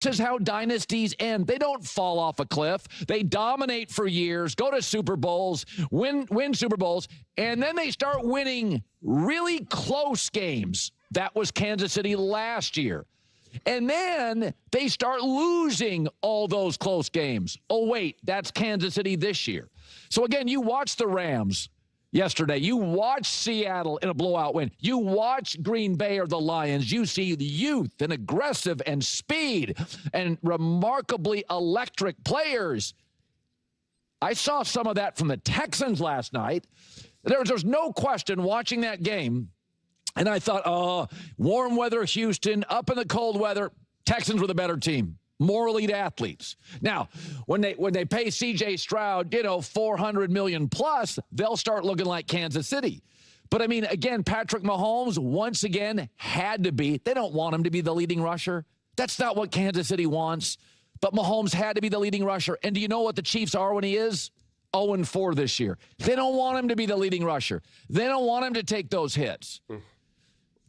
This is how dynasties end. They don't fall off a cliff. They dominate for years, go to Super Bowls, win Super Bowls, and then they start winning really close games. That was Kansas City last year. And then they start losing all those close games. Oh, wait, that's Kansas City this year. So, again, you watch the Rams yesterday. You watch Seattle in a blowout win. You watch Green Bay or the Lions. You see the youth and aggressive and speed and remarkably electric players. I saw some of that from the Texans last night. There's no question watching that game. And I thought, oh, warm weather Houston, up in the cold weather, Texans were the better team. More elite athletes. Now, when they pay C.J. Stroud, $400 million plus, they'll start looking like Kansas City. But, I mean, again, Patrick Mahomes, once again, had to be. They don't want him to be the leading rusher. That's not what Kansas City wants. But Mahomes had to be the leading rusher. And do you know what the Chiefs are when he is? 0-4 this year. They don't want him to be the leading rusher. They don't want him to take those hits.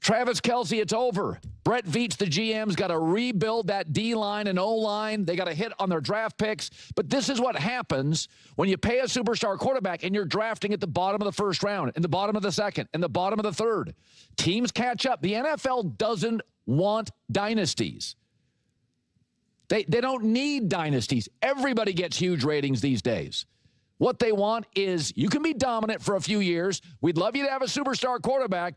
Travis Kelce, it's over. Brett Veach, the GM's got to rebuild that D-line and O-line. They got to hit on their draft picks. But this is what happens when you pay a superstar quarterback and you're drafting at the bottom of the first round, in the bottom of the second, in the bottom of the third. Teams catch up. The NFL doesn't want dynasties. They don't need dynasties. Everybody gets huge ratings these days. What they want is you can be dominant for a few years. We'd love you to have a superstar quarterback,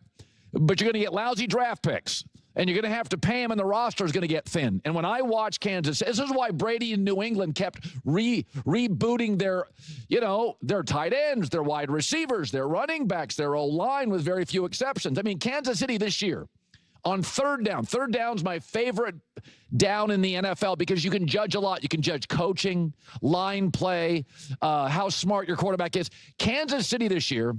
but you're going to get lousy draft picks, and you're going to have to pay him, and the roster is going to get thin. And when I watch Kansas, this is why Brady in New England kept rebooting their tight ends, their wide receivers, their running backs, their O-line with very few exceptions. I mean, Kansas City this year on third down's my favorite down in the NFL because you can judge a lot. You can judge coaching, line play, how smart your quarterback is. Kansas City this year,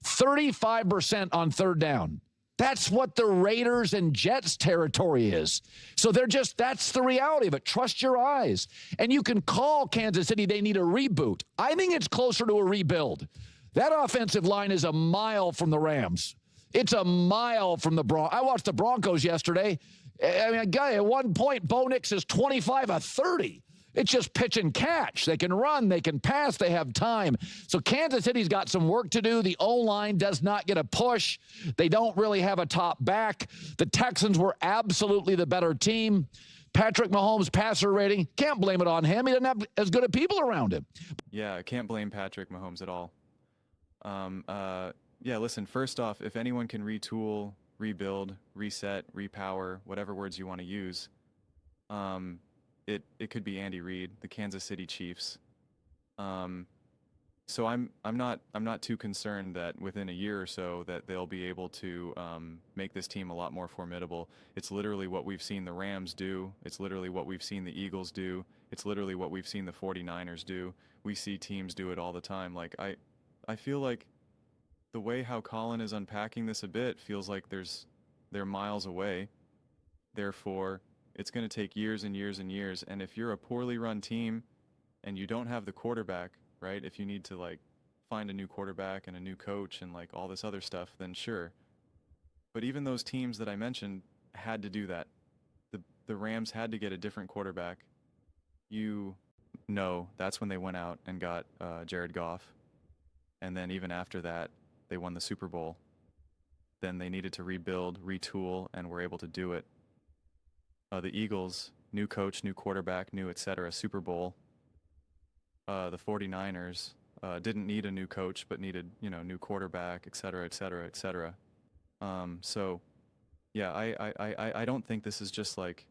35% on third down. That's what the Raiders and Jets territory is. So that's the reality of it. Trust your eyes. And you can call Kansas City, they need a reboot. I think it's closer to a rebuild. That offensive line is a mile from the Rams. It's a mile from the Broncos. I watched the Broncos yesterday. I mean, at one point, Bo Nix is 25 of 30. It's just pitch and catch. They can run, they can pass, they have time. So Kansas City's got some work to do. The O-line does not get a push. They don't really have a top back. The Texans were absolutely the better team. Patrick Mahomes' passer rating, can't blame it on him. He doesn't have as good of people around him. Yeah, I can't blame Patrick Mahomes at all. Yeah, listen, first off, if anyone can retool, rebuild, reset, repower, whatever words you want to use, it could be Andy Reid, the Kansas City Chiefs. So I'm not too concerned that within a year or so that they'll be able to make this team a lot more formidable. It's literally what we've seen the Rams do. It's literally what we've seen the Eagles do. It's literally what we've seen the 49ers do. We see teams do it all the time. Like I feel like the way how Colin is unpacking this a bit feels like they're miles away. Therefore, it's going to take years and years and years. And if you're a poorly run team and you don't have the quarterback, right? If you need to like find a new quarterback and a new coach and like all this other stuff, then sure. But even those teams that I mentioned had to do that. The Rams had to get a different quarterback. That's when they went out and got Jared Goff. And then even after that, they won the Super Bowl. Then they needed to rebuild, retool, and were able to do it. The Eagles, new coach, new quarterback, new etc. Super Bowl. The 49ers didn't need a new coach, but needed, new quarterback, etc., etc., etc. So, yeah, I don't think this is just like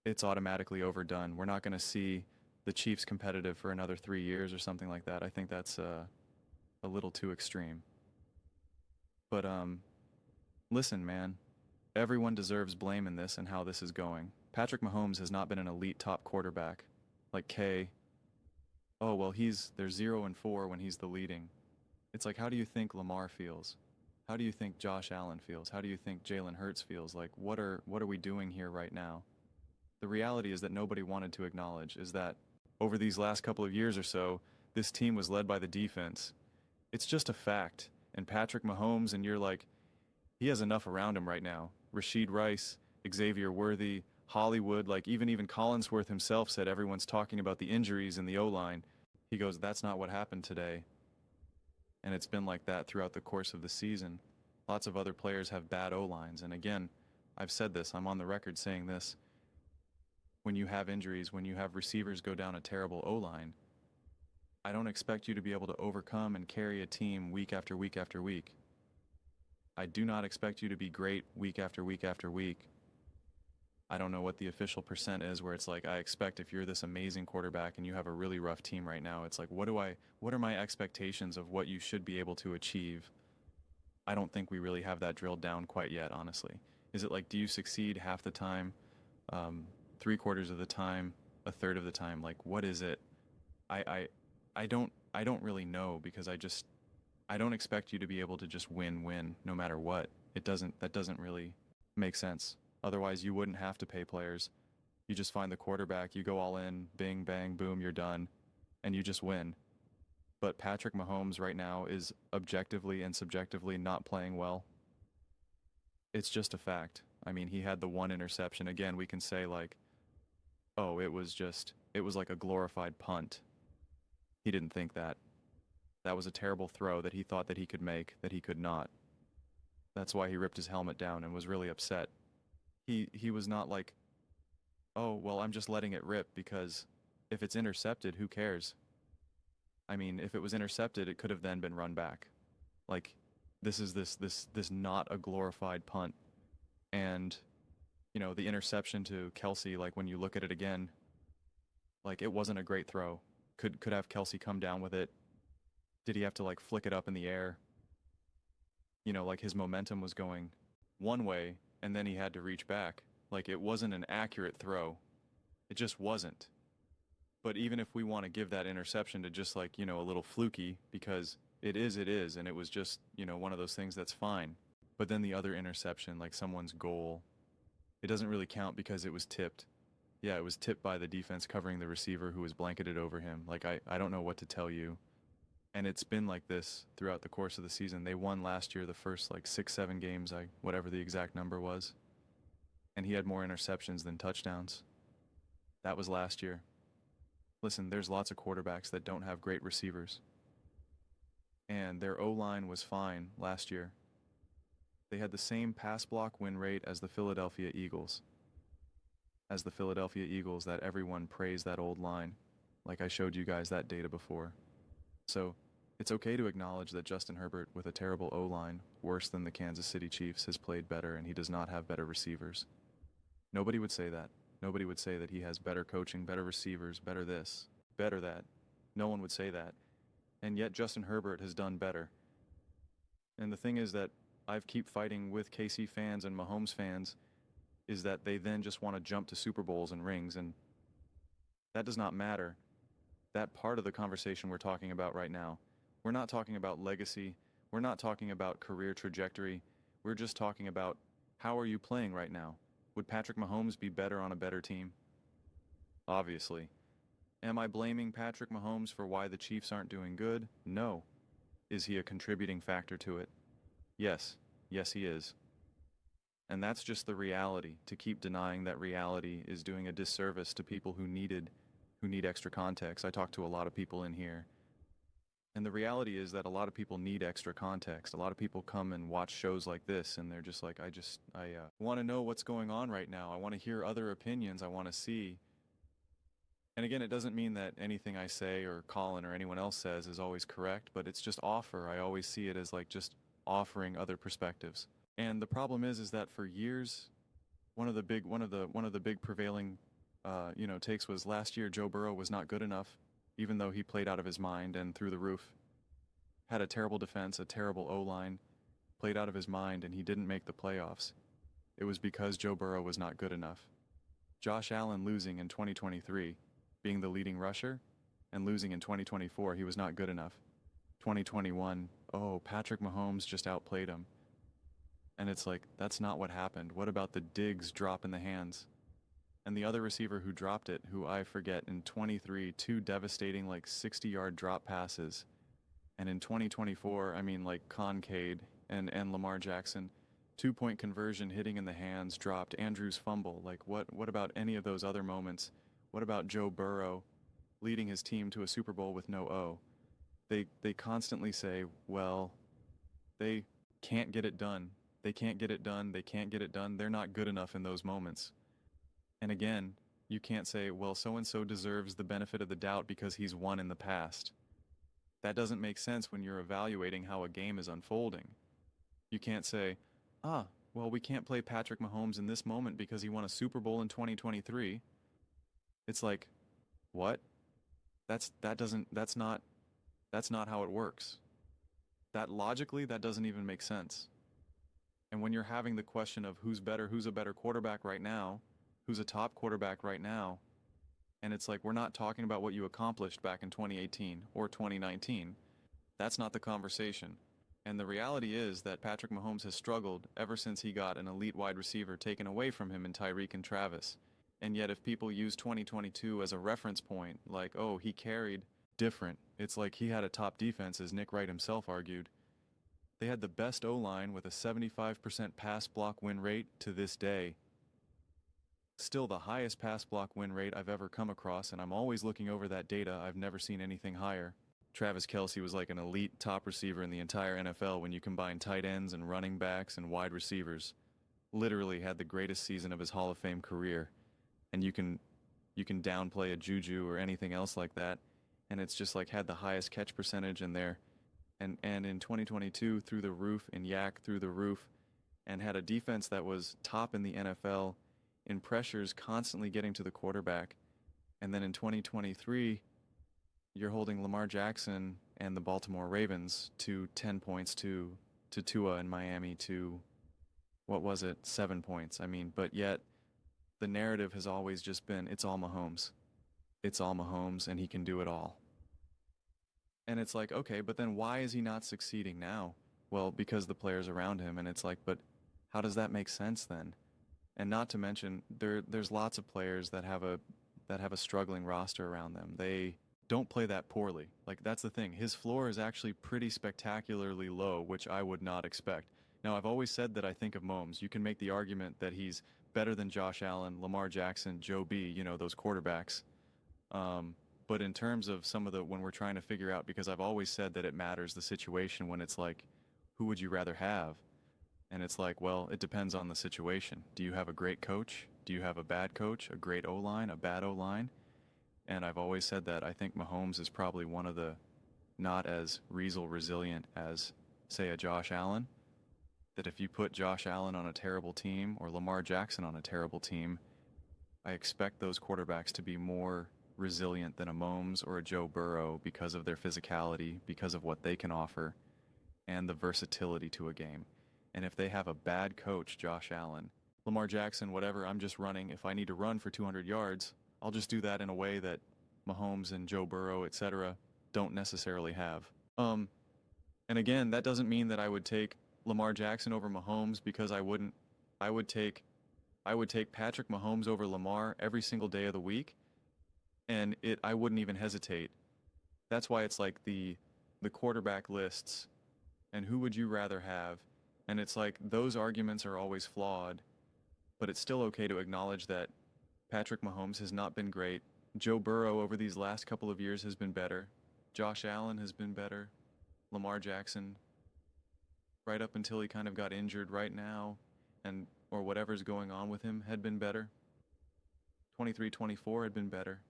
it's automatically overdone. We're not going to see the Chiefs competitive for another 3 years or something like that. I think that's a little too extreme. But listen, man, everyone deserves blame in this and how this is going. Patrick Mahomes has not been an elite top quarterback like K. Oh, well, they're 0-4 when he's the leading. It's like, how do you think Lamar feels? How do you think Josh Allen feels? How do you think Jalen Hurts feels? Like, what are we doing here right now? The reality is that nobody wanted to acknowledge is that over these last couple of years or so, this team was led by the defense. It's just a fact. And Patrick Mahomes, and you're like, he has enough around him right now. Rashid Rice, Xavier Worthy, Hollywood, like even Collinsworth himself said everyone's talking about the injuries in the O-line. He goes, that's not what happened today. And it's been like that throughout the course of the season. Lots of other players have bad O-lines. And again, I've said this, I'm on the record saying this. When you have injuries, when you have receivers go down a terrible O-line, I don't expect you to be able to overcome and carry a team week after week after week. I do not expect you to be great week after week after week. I don't know what the official percent is where it's like, I expect if you're this amazing quarterback and you have a really rough team right now, it's like, what are my expectations of what you should be able to achieve? I don't think we really have that drilled down quite yet, honestly. Is it like, do you succeed half the time, 3/4 of the time, a third of the time? Like, what is it? I don't really know, because I don't expect you to be able to just win no matter what. That doesn't really make sense. Otherwise, you wouldn't have to pay players. You just find the quarterback, you go all in, bing, bang, boom, you're done, and you just win. But Patrick Mahomes right now is objectively and subjectively not playing well. It's just a fact. I mean, he had the one interception. Again, we can say like, oh, it was like a glorified punt. He didn't think that. That was a terrible throw that he thought that he could make, that he could not. That's why he ripped his helmet down and was really upset. He was not like, oh, well, I'm just letting it rip, because if it's intercepted, who cares? I mean, if it was intercepted, it could have then been run back. Like, this is this not a glorified punt. And, you know, the interception to Kelsey, like when you look at it again, like it wasn't a great throw. Could have Kelsey come down with it. Did he have to like flick it up in the air? You know, like his momentum was going one way and then he had to reach back. Like, it wasn't an accurate throw. It just wasn't. But even if we want to give that interception to just like, you know, a little fluky, because it is, and it was just, you know, one of those things, that's fine. But then the other interception, like someone's goal, it doesn't really count because it was tipped. Yeah, it was tipped by the defense covering the receiver who was blanketed over him. Like, I don't know what to tell you. And it's been like this throughout the course of the season. They won last year the first like 6-7 games, whatever the exact number was. And he had more interceptions than touchdowns. That was last year. Listen, there's lots of quarterbacks that don't have great receivers. And their O-line was fine last year. They had the same pass block win rate as the Philadelphia Eagles. That everyone praised that old line. Like I showed you guys that data before. So it's okay to acknowledge that Justin Herbert, with a terrible O-line, worse than the Kansas City Chiefs, has played better and he does not have better receivers. Nobody would say that. Nobody would say that he has better coaching, better receivers, better this, better that. No one would say that. And yet Justin Herbert has done better. And the thing is that I've keep fighting with KC fans and Mahomes fans is that they then just want to jump to Super Bowls and rings, and that does not matter. That part of the conversation we're talking about right now, we're not talking about legacy, we're not talking about career trajectory, we're just talking about how are you playing right now? Would Patrick Mahomes be better on a better team? Obviously. Am I blaming Patrick Mahomes for why the Chiefs aren't doing good? No. Is he a contributing factor to it? Yes. Yes, he is. And that's just the reality. To keep denying that reality is doing a disservice to people who need extra context. I talk to a lot of people in here. And the reality is that a lot of people need extra context. A lot of people come and watch shows like this and they're just like, I want to know what's going on right now. I want to hear other opinions. I want to see. And again, it doesn't mean that anything I say or Colin or anyone else says is always correct, but it's just offer. I always see it as like just offering other perspectives. And the problem is that for years, one of the big prevailing takes was last year Joe Burrow was not good enough, even though he played out of his mind and through the roof. Had a terrible defense, a terrible O-line, played out of his mind, and he didn't make the playoffs. It was because Joe Burrow was not good enough. Josh Allen losing in 2023, being the leading rusher, and losing in 2024, he was not good enough. 2021, Patrick Mahomes just outplayed him. And it's like, that's not what happened. What about the Diggs drop in the hands? And the other receiver who dropped it, who I forget, in 23, 2 devastating like 60-yard drop passes. And in 2024, I mean like Concade and Lamar Jackson, 2-point conversion hitting in the hands, dropped, Andrews fumble. Like, what about any of those other moments? What about Joe Burrow leading his team to a Super Bowl with no O? They constantly say, well, they can't get it done. They can't get it done. They can't get it done. They're not good enough in those moments. And again, you can't say, well, so-and-so deserves the benefit of the doubt because he's won in the past. That doesn't make sense when you're evaluating how a game is unfolding. You can't say, well, we can't play Patrick Mahomes in this moment because he won a Super Bowl in 2023. It's like, what? That's not how it works. That logically, that doesn't even make sense. And when you're having the question of who's a better quarterback right now, who's a top quarterback right now, and it's like, we're not talking about what you accomplished back in 2018 or 2019. That's not the conversation. And the reality is that Patrick Mahomes has struggled ever since he got an elite wide receiver taken away from him in Tyreek and Travis. And yet if people use 2022 as a reference point, like, oh, he carried different. It's like he had a top defense, as Nick Wright himself argued. They had the best O-line with a 75% pass block win rate to this day. Still the highest pass block win rate I've ever come across, and I'm always looking over that data. I've never seen anything higher. Travis Kelce was like an elite top receiver in the entire NFL when you combine tight ends and running backs and wide receivers. Literally had the greatest season of his Hall of Fame career. And you can downplay a Juju or anything else like that, and it's just like had the highest catch percentage in there. And in 2022, through the roof, in Yak through the roof, and had a defense that was top in the NFL in pressures, constantly getting to the quarterback. And then in 2023, you're holding Lamar Jackson and the Baltimore Ravens to 10 points to Tua in Miami to, 7 points. I mean, but yet the narrative has always just been, it's all Mahomes. It's all Mahomes, and he can do it all. And it's like, okay, but then why is he not succeeding now? Well, because the players around him, and it's like, but how does that make sense then? And not to mention, there's lots of players that have a struggling roster around them. They don't play that poorly. Like, that's the thing. His floor is actually pretty spectacularly low, which I would not expect. Now, I've always said that I think of Mahomes. You can make the argument that he's better than Josh Allen, Lamar Jackson, Joe B, those quarterbacks. But in terms of some of when we're trying to figure out, because I've always said that it matters the situation when it's like, who would you rather have? And it's like, well, it depends on the situation. Do you have a great coach? Do you have a bad coach? A great O-line? A bad O-line? And I've always said that I think Mahomes is probably one of the not as resilient as, say, a Josh Allen. That if you put Josh Allen on a terrible team or Lamar Jackson on a terrible team, I expect those quarterbacks to be more resilient than a Mahomes or a Joe Burrow because of their physicality, because of what they can offer, and the versatility to a game. And if they have a bad coach, Josh Allen, Lamar Jackson, whatever, I'm just running. If I need to run for 200 yards, I'll just do that in a way that Mahomes and Joe Burrow, etc., don't necessarily have. And again, that doesn't mean that I would take Lamar Jackson over Mahomes, because I would take Patrick Mahomes over Lamar every single day of the week, and I wouldn't even hesitate. That's why it's like the quarterback lists and who would you rather have, and it's like those arguments are always flawed, but it's still okay to acknowledge that Patrick Mahomes has not been great. Joe Burrow over these last couple of years has been better. Josh Allen has been better. Lamar Jackson, right up until he kind of got injured right now, or whatever's going on with him, had been better. 23-24 had been better.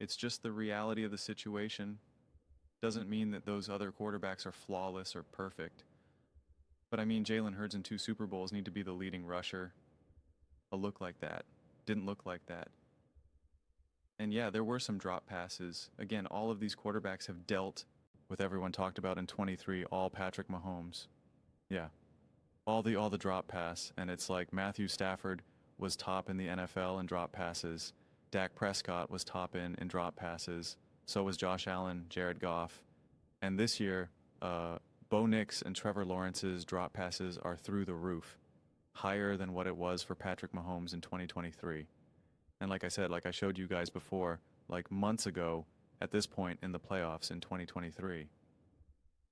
It's just the reality of the situation. Doesn't mean that those other quarterbacks are flawless or perfect. But I mean, Jalen Hurts in 2 Super Bowls need to be the leading rusher. A look like that. Didn't look like that. And yeah, there were some drop passes. Again, all of these quarterbacks have dealt with everyone talked about in 23, all Patrick Mahomes. Yeah. All the drop pass. And it's like Matthew Stafford was top in the NFL in drop passes. Dak Prescott was top in drop passes. So was Josh Allen, Jared Goff. And this year, Bo Nix and Trevor Lawrence's drop passes are through the roof. Higher than what it was for Patrick Mahomes in 2023. And like I said, like I showed you guys before, like months ago at this point in the playoffs in 2023.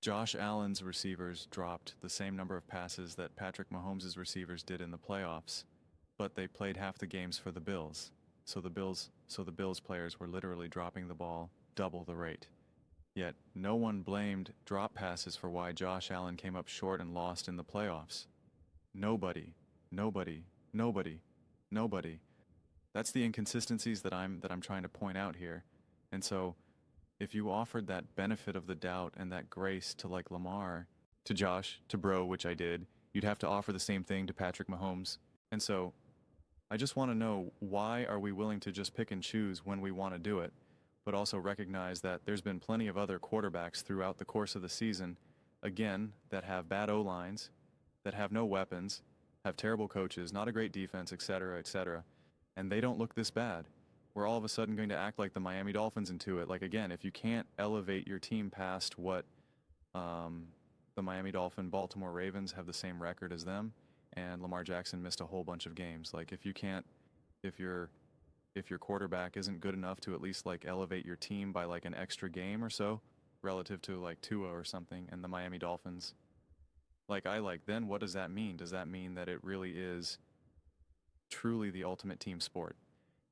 Josh Allen's receivers dropped the same number of passes that Patrick Mahomes' receivers did in the playoffs, but they played half the games for the Bills. So the Bills players were literally dropping the ball double the rate. Yet no one blamed drop passes for why Josh Allen came up short and lost in the playoffs. Nobody, nobody, nobody, nobody. That's the inconsistencies that I'm trying to point out here. And so if you offered that benefit of the doubt and that grace to like Lamar, to Josh, to Bro, which I did, you'd have to offer the same thing to Patrick Mahomes. And so I just want to know, why are we willing to just pick and choose when we want to do it, but also recognize that there's been plenty of other quarterbacks throughout the course of the season, again, that have bad O-lines, that have no weapons, have terrible coaches, not a great defense, etc., and they don't look this bad. We're all of a sudden going to act like the Miami Dolphins into it. Like, again, if you can't elevate your team past what the Miami Baltimore Ravens have the same record as them, and Lamar Jackson missed a whole bunch of games. Like, if your quarterback isn't good enough to at least like elevate your team by like an extra game or so relative to like Tua or something, and the Miami Dolphins, then what does that mean? Does that mean that it really is truly the ultimate team sport,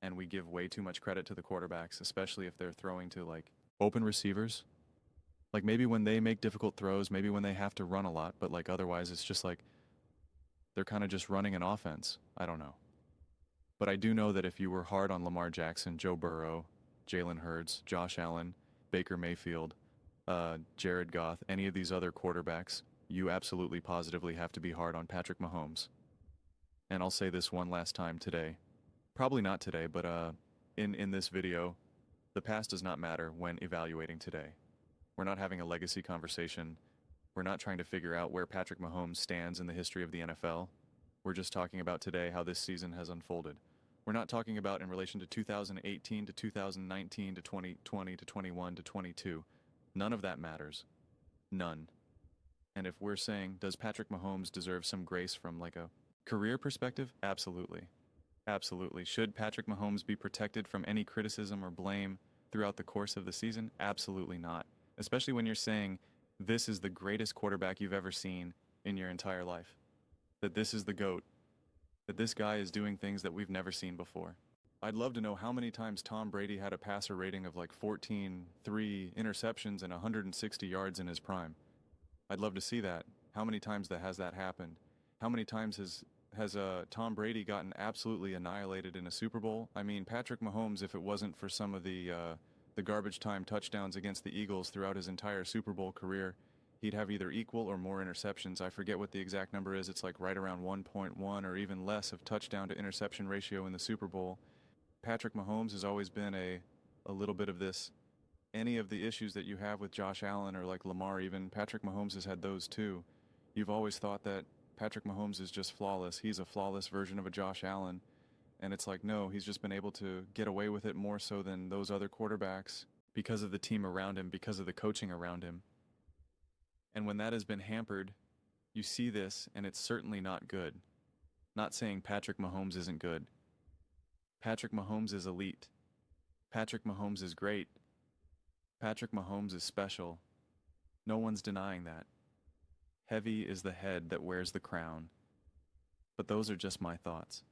and we give way too much credit to the quarterbacks, especially if they're throwing to like open receivers? Like, maybe when they make difficult throws, maybe when they have to run a lot, but like otherwise it's just like they're kind of just running an offense. I don't know. But I do know that if you were hard on Lamar Jackson, Joe Burrow, Jalen Hurts, Josh Allen, Baker Mayfield, Jared Goff, any of these other quarterbacks, you absolutely positively have to be hard on Patrick Mahomes. And I'll say this one last time today. Probably not today, but in this video, the past does not matter when evaluating today. We're not having a legacy conversation. We're not trying to figure out where Patrick Mahomes stands in the history of the NFL. We're just talking about today how this season has unfolded. We're not talking about in relation to 2018 to 2019 to 2020 to 21 to 22. None of that matters. None. And if we're saying, does Patrick Mahomes deserve some grace from like a career perspective? Absolutely. Absolutely. Should Patrick Mahomes be protected from any criticism or blame throughout the course of the season? Absolutely not. Especially when you're saying this is the greatest quarterback you've ever seen in your entire life. That this is the GOAT. That this guy is doing things that we've never seen before. I'd love to know how many times Tom Brady had a passer rating of like 14, 3 interceptions and 160 yards in his prime. I'd love to see that. How many times has that happened? How many times has Tom Brady gotten absolutely annihilated in a Super Bowl? I mean, Patrick Mahomes, if it wasn't for some of the garbage time touchdowns against the Eagles throughout his entire Super Bowl career, he'd have either equal or more interceptions. I forget what the exact number is. It's like right around 1.1 or even less of touchdown to interception ratio in the Super Bowl. Patrick Mahomes has always been a little bit of this. Any of the issues that you have with Josh Allen or like Lamar even, Patrick Mahomes has had those too. You've always thought that Patrick Mahomes is just flawless. He's a flawless version of a Josh Allen. And it's like, no, he's just been able to get away with it more so than those other quarterbacks because of the team around him, because of the coaching around him. And when that has been hampered, you see this, and it's certainly not good. Not saying Patrick Mahomes isn't good. Patrick Mahomes is elite. Patrick Mahomes is great. Patrick Mahomes is special. No one's denying that. Heavy is the head that wears the crown. But those are just my thoughts.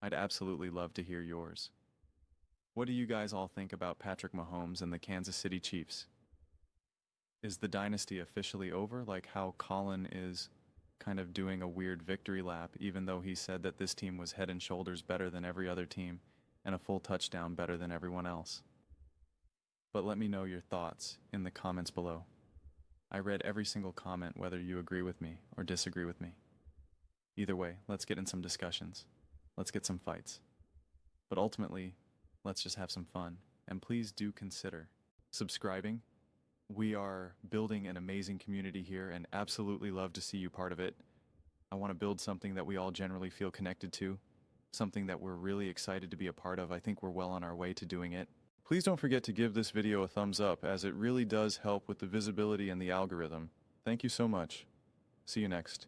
I'd absolutely love to hear yours. What do you guys all think about Patrick Mahomes and the Kansas City Chiefs? Is the dynasty officially over, like how Colin is kind of doing a weird victory lap, even though he said that this team was head and shoulders better than every other team and a full touchdown better than everyone else? But let me know your thoughts in the comments below. I read every single comment, whether you agree with me or disagree with me. Either way, let's get in some discussions. Let's get some fights. But ultimately, let's just have some fun. And please do consider subscribing. We are building an amazing community here and absolutely love to see you part of it. I want to build something that we all generally feel connected to, something that we're really excited to be a part of. I think we're well on our way to doing it. Please don't forget to give this video a thumbs up, as it really does help with the visibility and the algorithm. Thank you so much. See you next.